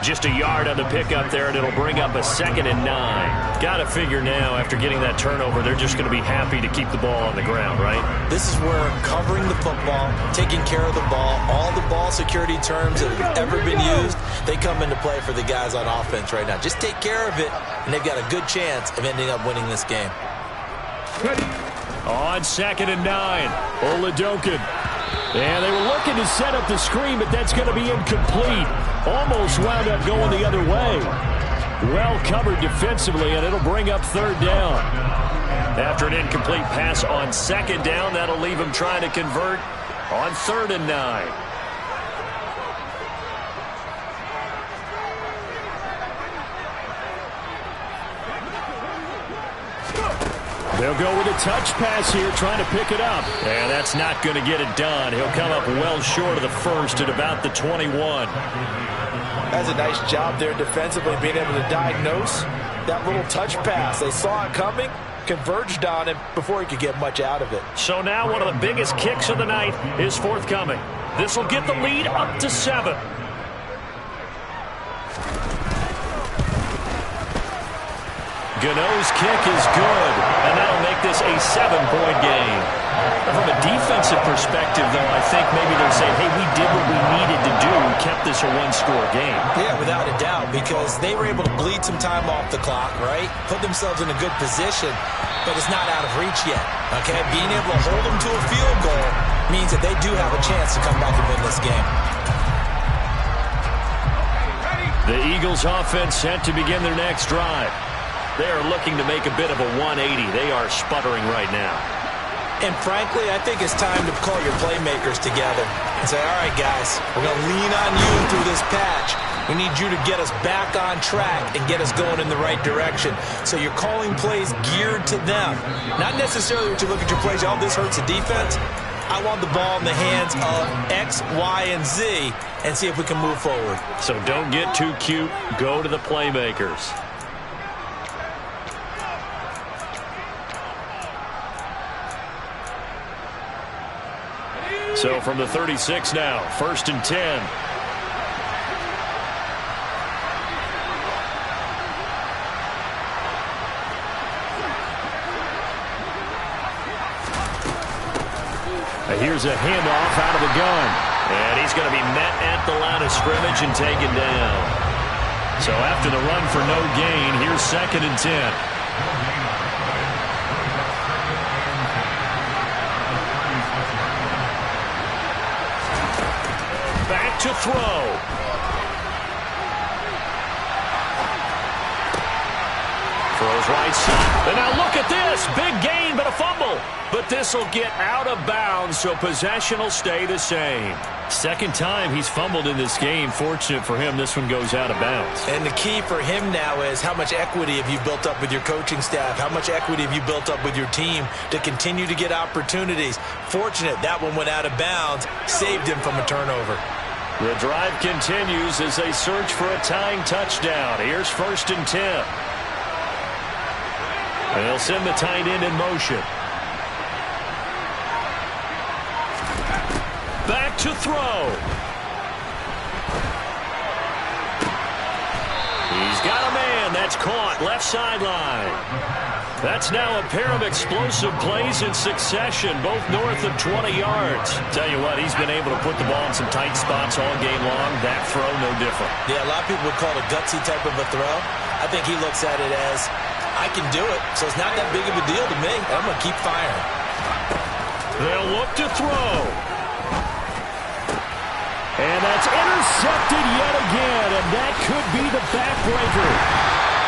Just a yard on the pickup there, and it'll bring up a 2nd and 9. Got to figure now, after getting that turnover, they're just going to be happy to keep the ball on the ground, right? This is where covering the football, taking care of the ball, all the ball security terms that have ever been used, they come into play for the guys on offense right now. Just take care of it, and they've got a good chance of ending up winning this game. On 2nd and 9, Oladokin. And they were looking to set up the screen, but that's going to be incomplete. Almost wound up going the other way. Well covered defensively, and it'll bring up 3rd down. After an incomplete pass on 2nd down, that'll leave him trying to convert on 3rd and 9. They'll go with a touch pass here, trying to pick it up. And that's not going to get it done. He'll come up well short of the first at about the 21. That's a nice job there defensively, being able to diagnose that little touch pass. They saw it coming, converged on him before he could get much out of it. So now one of the biggest kicks of the night is forthcoming. This will get the lead up to 7. Gano's kick is good, and that'll make this a 7-point game. From a defensive perspective, though, I think maybe they'll say, hey, we did what we needed to do and kept this a 1-score game. Yeah, without a doubt, because they were able to bleed some time off the clock, right? Put themselves in a good position, but it's not out of reach yet, okay? Being able to hold them to a field goal means that they do have a chance to come back and win this game. The Eagles offense set to begin their next drive. They are looking to make a bit of a 180. They are sputtering right now. And frankly, I think it's time to call your playmakers together and say, all right, guys, we're going to lean on you through this patch. We need you to get us back on track and get us going in the right direction. So you're calling plays geared to them. Not necessarily what you look at your plays, oh, this hurts the defense. I want the ball in the hands of X, Y, and Z and see if we can move forward. So don't get too cute. Go to the playmakers. So from the 36 now, 1st and 10. Here's a handoff out of the gun. And he's going to be met at the line of scrimmage and taken down. So after the run for no gain, here's 2nd and 10. to throw. Throws right side. And now look at this. Big gain, but a fumble. But this will get out of bounds, so possession will stay the same. Second time he's fumbled in this game. Fortunate for him, this one goes out of bounds. And the key for him now is how much equity have you built up with your coaching staff? How much equity have you built up with your team to continue to get opportunities? Fortunate that one went out of bounds, saved him from a turnover. The drive continues as they search for a tying touchdown. Here's 1st and 10. And they'll send the tight end in motion. Back to throw. He's got a man. That's caught. Left sideline. That's now a pair of explosive plays in succession, both north of 20 yards. Tell you what, he's been able to put the ball in some tight spots all game long. That throw, no different. Yeah, a lot of people would call it a gutsy type of a throw. I think he looks at it as, I can do it, so it's not that big of a deal to me. I'm going to keep firing. They'll look to throw. And that's intercepted yet again, and that could be the backbreaker.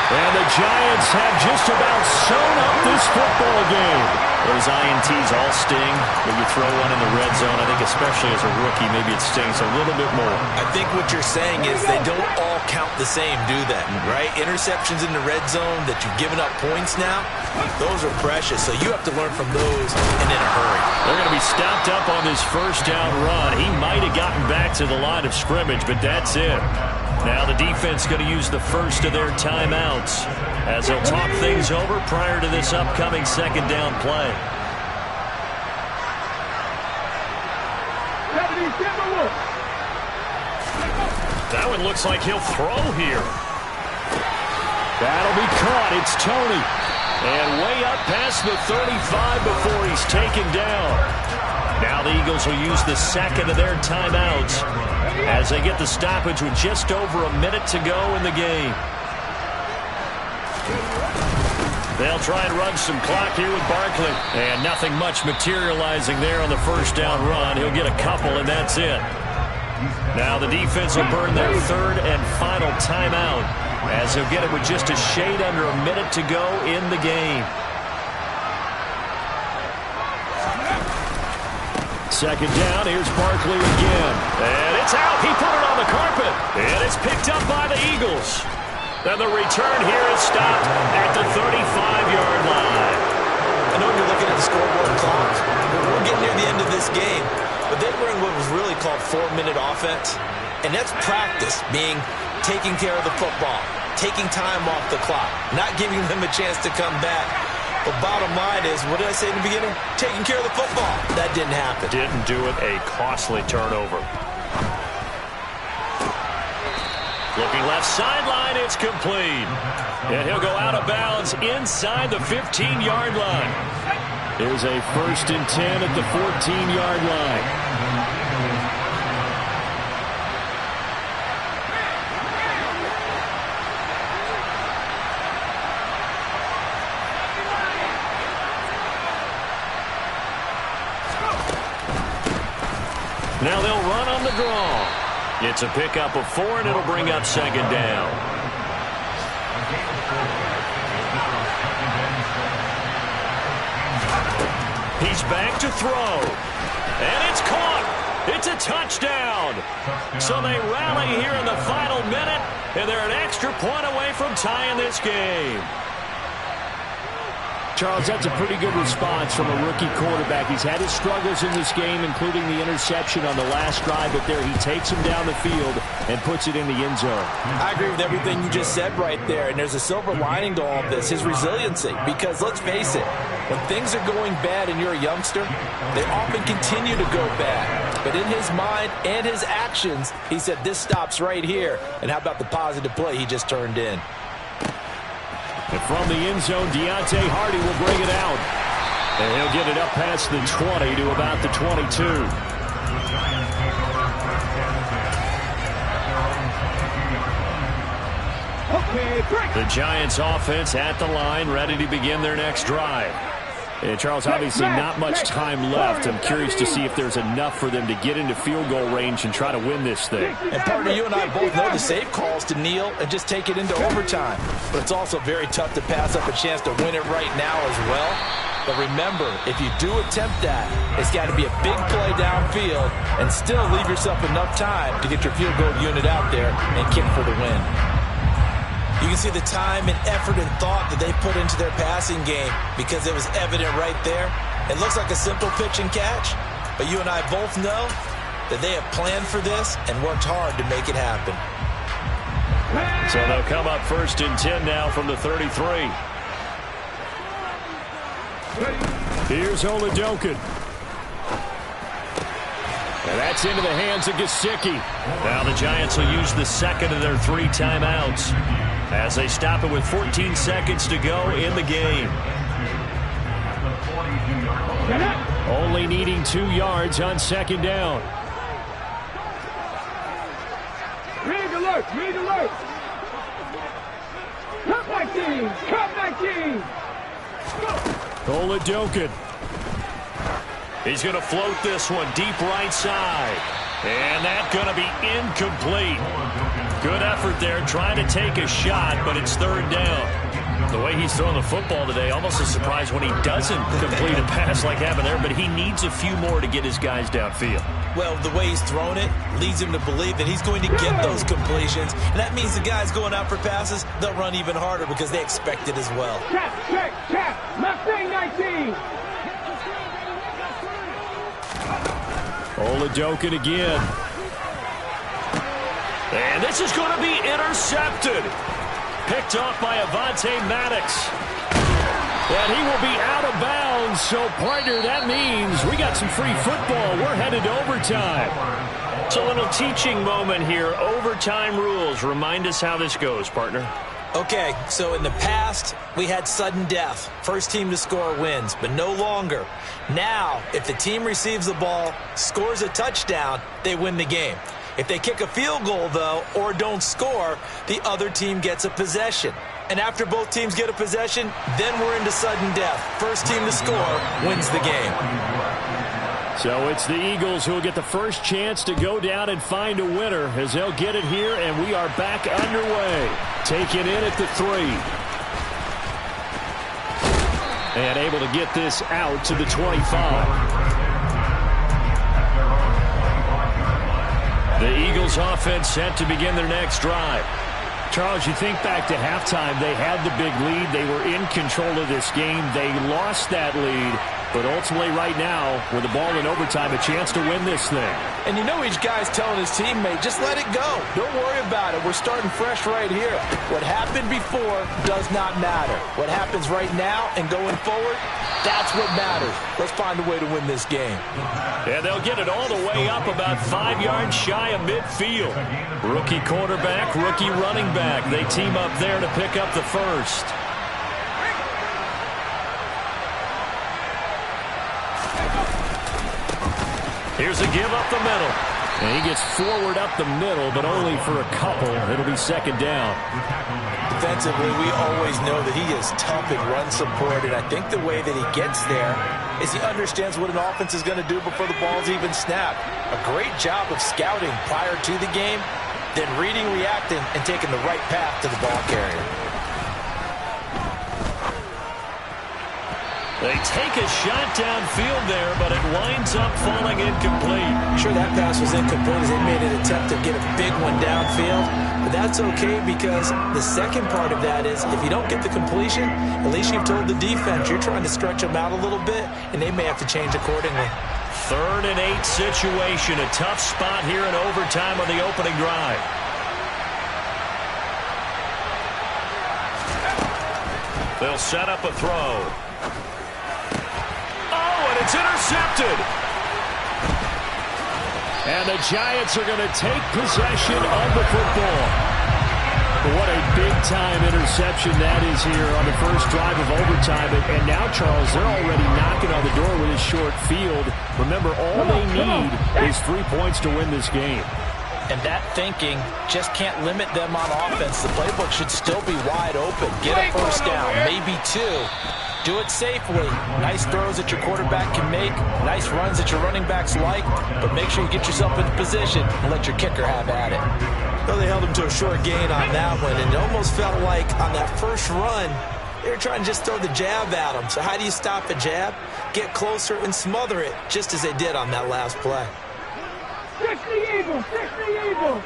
And the Giants have just about sewn up this football game. Those INTs all sting when you throw one in the red zone. I think especially as a rookie, maybe it stings a little bit more. I think what you're saying is they don't all count the same, do they? Right? Interceptions in the red zone that you've given up points now, those are precious. So you have to learn from those and in a hurry. They're going to be stopped up on this first down run. He might have gotten back to the line of scrimmage, but that's it. Now the defense going to use the first of their timeouts as they'll talk things over prior to this upcoming second down play. That one looks like he'll throw here. That'll be caught. It's Tony. And way up past the 35 before he's taken down. Now the Eagles will use the second of their timeouts as they get the stoppage with just over a minute to go in the game. They'll try and run some clock here with Barkley. And nothing much materializing there on the first down run. He'll get a couple, and that's it. Now the defense will burn their third and final timeout as he'll get it with just a shade under a minute to go in the game. Second down, here's Barkley again. And it's out. He put it on the carpet. And it's picked up by the Eagles. And the return here is stopped at the 35-yard line. I know you're looking at the scoreboard clock. We're getting near the end of this game. But they were in what was really called 4-minute offense. And that's practice, meaning taking care of the football, taking time off the clock, not giving them a chance to come back. But bottom line is, what did I say in the beginning? Taking care of the football. That didn't happen. Didn't do it. A costly turnover. Looking left sideline, it's complete. And he'll go out of bounds inside the 15-yard line. Here's a 1st and 10 at the 14-yard line. Now they'll run on the draw. It's a pickup of 4, and it'll bring up second down. He's back to throw. And it's caught. It's a touchdown. So they rally here in the final minute, and they're an extra point away from tying this game. Charles, that's a pretty good response from a rookie quarterback. He's had his struggles in this game, including the interception on the last drive, but there he takes him down the field and puts it in the end zone. I agree with everything you just said right there, and there's a silver lining to all of this, his resiliency, because let's face it, when things are going bad and you're a youngster, they often continue to go bad. But in his mind and his actions, he said, this stops right here, and how about the positive play he just turned in? And from the end zone, Deontay Hardy will bring it out. And he'll get it up past the 20 to about the 22. The Giants offense at the line, ready to begin their next drive. And Charles, obviously not much time left. I'm curious to see if there's enough for them to get into field goal range and try to win this thing. And partner, you and I both know the safe calls to kneel and just take it into overtime. But it's also very tough to pass up a chance to win it right now as well. But remember, if you do attempt that, it's got to be a big play downfield and still leave yourself enough time to get your field goal unit out there and kick for the win. You can see the time and effort and thought that they put into their passing game because it was evident right there. It looks like a simple pitch and catch, but you and I both know that they have planned for this and worked hard to make it happen. So they'll come up 1st and 10 now from the 33. Here's Oladokin. And that's into the hands of Gesicki. Now the Giants will use the second of their 3 timeouts as they stop it with 14 seconds to go in the game. Only needing 2 yards on 2nd down. Rig alert! Rig alert! Cut 19! Cut 19! Oladokin. He's going to float this one deep right side. And that's going to be incomplete. Good effort there trying to take a shot, but it's 3rd down. The way he's throwing the football today, almost a surprise when he doesn't complete a pass like happened there, but he needs a few more to get his guys downfield. Well, the way he's thrown it leads him to believe that he's going to get those completions. And that means the guys going out for passes, they'll run even harder because they expect it as well. Check! Mustang 19! Oladokin again. And this is going to be intercepted. Picked off by Avonte Maddox. And he will be out of bounds. So, partner, that means we got some free football. We're headed to overtime. So a little teaching moment here. Overtime rules. Remind us how this goes, partner. Okay, so in the past, we had sudden death. First team to score wins, but no longer. Now, if the team receives the ball, scores a touchdown, they win the game. If they kick a field goal, though, or don't score, the other team gets a possession. And after both teams get a possession, then we're into sudden death. First team to score wins the game. So it's the Eagles who will get the first chance to go down and find a winner as they'll get it here, and we are back underway. Taken in at the 3. And able to get this out to the 25. The Eagles offense set to begin their next drive. Charles, you think back to halftime, they had the big lead. They were in control of this game. They lost that lead. But ultimately right now, with the ball in overtime, a chance to win this thing. And you know each guy's telling his teammate, just let it go. Don't worry about it. We're starting fresh right here. What happened before does not matter. What happens right now and going forward, that's what matters. Let's find a way to win this game. And they'll get it all the way up about 5 yards shy of midfield. Rookie quarterback, rookie running back. They team up there to pick up the first. Here's a give up the middle. And he gets forward up the middle, but only for a couple. It'll be 2nd down. Defensively, we always know that he is tough in run support, and I think the way that he gets there is he understands what an offense is going to do before the ball's even snapped. A great job of scouting prior to the game, then reading, reacting, and taking the right path to the ball carrier. They take a shot downfield there, but it winds up falling incomplete. Sure, that pass was incomplete as they made an attempt to get a big one downfield. But that's okay because the second part of that is if you don't get the completion, at least you've told the defense you're trying to stretch them out a little bit, and they may have to change accordingly. 3rd and 8 situation. A tough spot here in overtime on the opening drive. They'll set up a throw. It's intercepted. And the Giants are going to take possession of the football. What a big-time interception that is here on the first drive of overtime. And now, Charles, they're already knocking on the door with a short field. Remember, all they need is 3 points to win this game. And that thinking just can't limit them on offense. The playbook should still be wide open. Get a first down, maybe 2. Do it safely. Nice throws that your quarterback can make. Nice runs that your running backs like. But make sure you get yourself in position and let your kicker have at it. Well, they held him to a short gain on that one, and it almost felt like on that first run, they were trying to just throw the jab at him. So how do you stop a jab? Get closer and smother it, just as they did on that last play. 60 Eagles, 60 Eagles.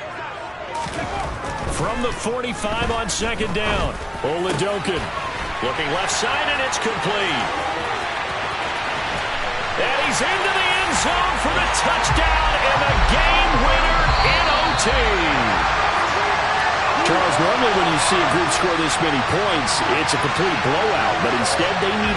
From the 45 on second down, Oladokin looking left side, and it's complete. And he's into the end zone for the touchdown and the game winner in OT. Charles, normally when you see a group score this many points, it's a complete blowout, but instead they need